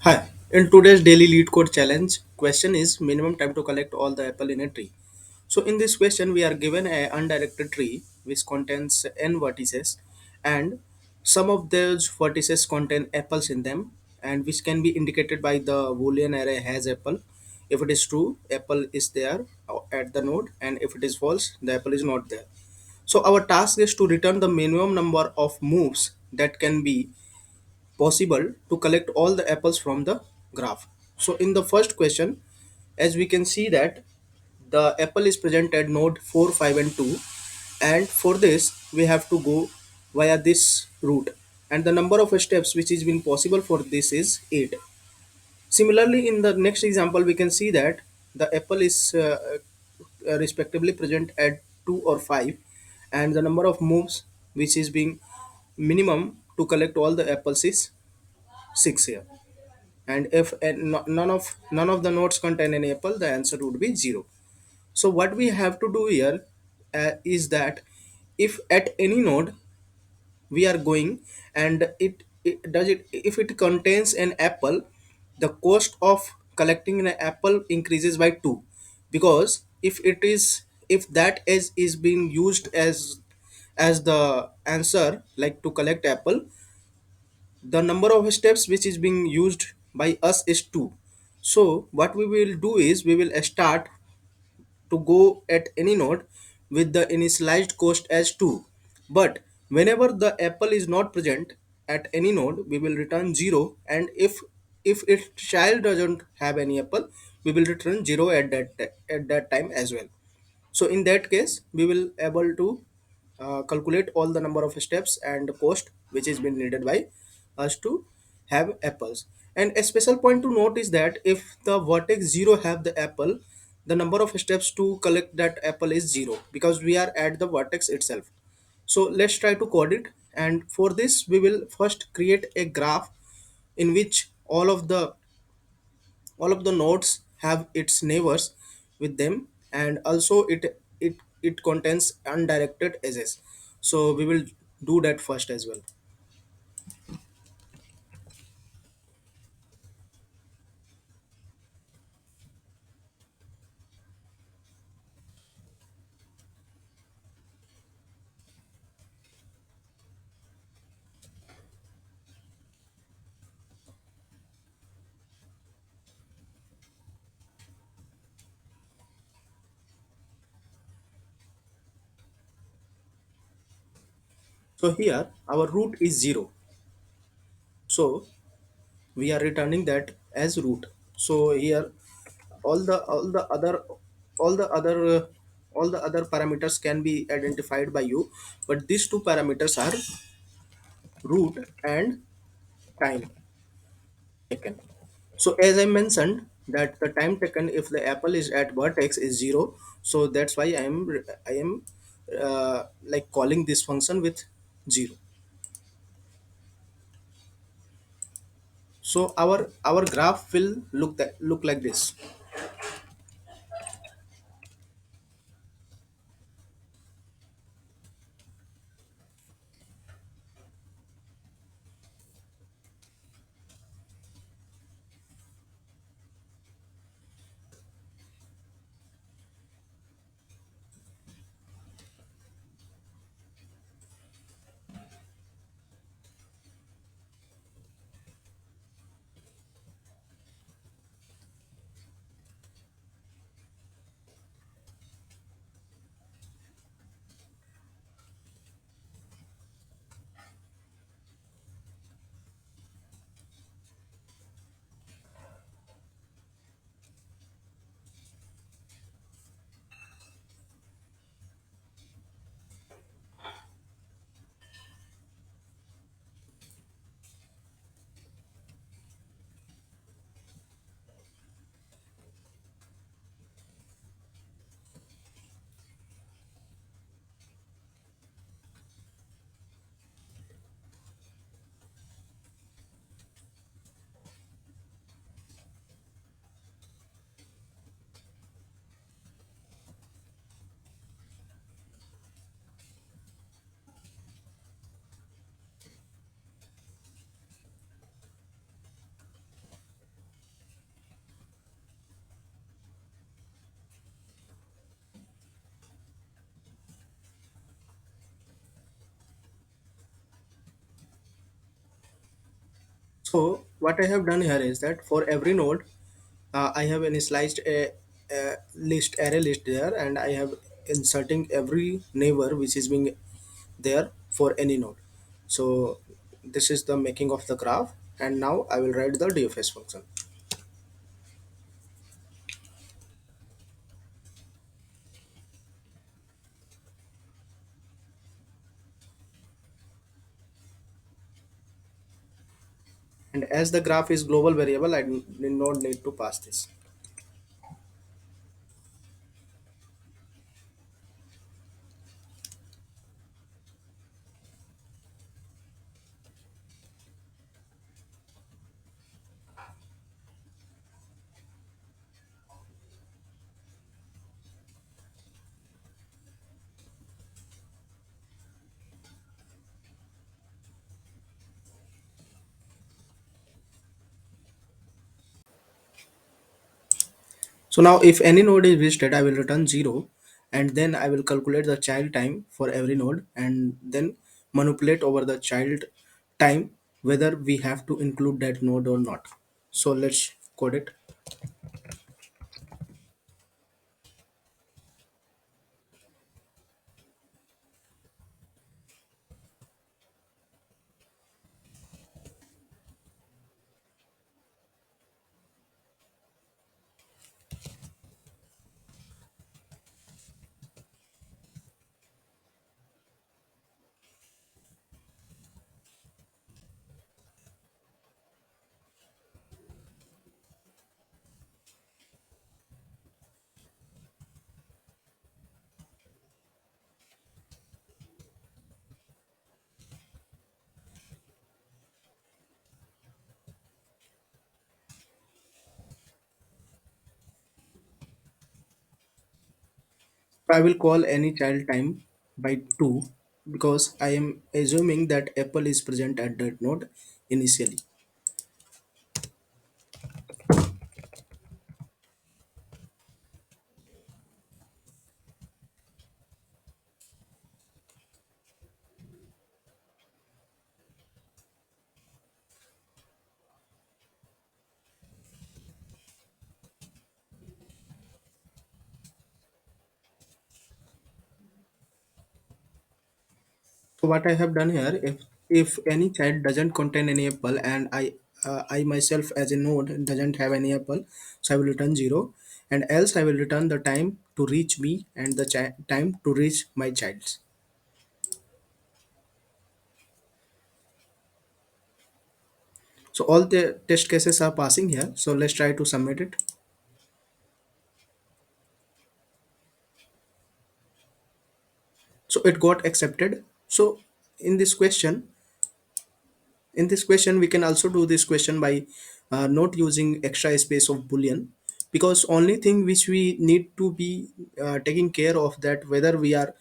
Hi. In today's daily Leetcode challenge, question is minimum time to collect all the apple in a tree. So in this question, we are given a undirected tree which contains n vertices, and some of those vertices contain apples in them, and which can be indicated by the boolean array has apple. If it is true, apple is there at the node, and if it is false, the apple is not there. So our task is to return the minimum number of moves that can be possible to collect all the apples from the graph. So in the first question, as we can see that the apple is present at node 4, 5 and 2, and for this we have to go via this route, and the number of steps which is been possible for this is 8. Similarly, in the next example we can see that the apple is respectively present at 2 or 5, and the number of moves which is being minimum to collect all the apples is 6 here. And if none of the nodes contain any apple, the answer would be 0. So what we have to do here is that if at any node we are going, and it if it contains an apple, the cost of collecting an apple increases by 2, because if that is being used as the answer, like to collect apple, the number of steps which is being used by us is 2. So what we will do is we will start to go at any node with the initialized cost as 2, but whenever the apple is not present at any node we will return 0, and if its child doesn't have any apple, we will return 0 at that time as well. So in that case we will able to calculate all the number of steps and cost which is been needed by us to have apples. And a special point to note is that if the vertex 0 have the apple, the number of steps to collect that apple is 0, because we are at the vertex itself. So let's try to code it, and for this we will first create a graph in which all of the nodes have its neighbors with them, and also it contains undirected edges. So we will do that first as well. So here our root is 0, so we are returning that as root. So here all the other all the other parameters can be identified by you, but these two parameters are root and time taken. So as I mentioned that the time taken if the apple is at vertex is 0, so that's why I am like calling this function with 0. So our graph will look like this. So what I have done here is that for every node, I have initialized a list array list there, and I have inserting every neighbor which is being there for any node. So this is the making of the graph, and now I will write the DFS function. And as the graph is global variable, I do not need to pass this. So now if any node is visited, I will return 0, and then I will calculate the child time for every node and then manipulate over the child time whether we have to include that node or not. So let's code it. I will call any child time by 2 because I am assuming that apple is present at that node initially. So what I have done here, if any child doesn't contain any apple and I myself as a node doesn't have any apple, so I will return 0, and else I will return the time to reach me and the time to reach my childs. So all the test cases are passing here. So let's try to submit it. So it got accepted. So in this question, we can also do this question by not using extra space of boolean, because only thing which we need to be taking care of that whether we are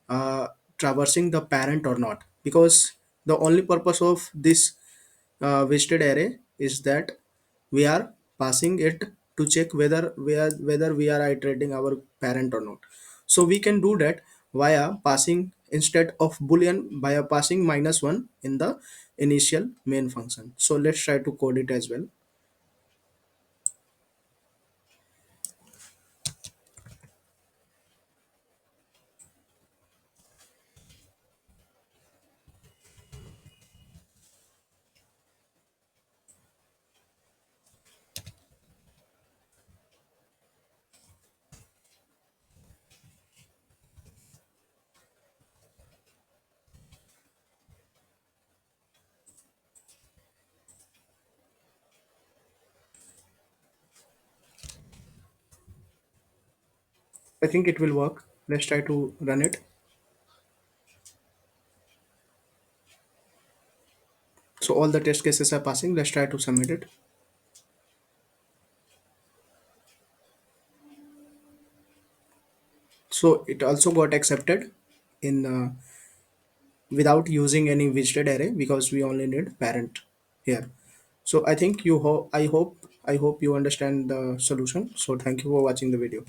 uh, traversing the parent or not, because the only purpose of this visited array is that we are passing it to check whether we are iterating our parent or not. So we can do that via passing, instead of boolean, via passing -1 in the initial main function. So let's try to code it as well. I think it will work. Let's try to run it. So all the test cases are passing. Let's try to submit it. So it also got accepted in without using any visited array, because we only need parent here. So I think I hope you understand the solution. So thank you for watching the video.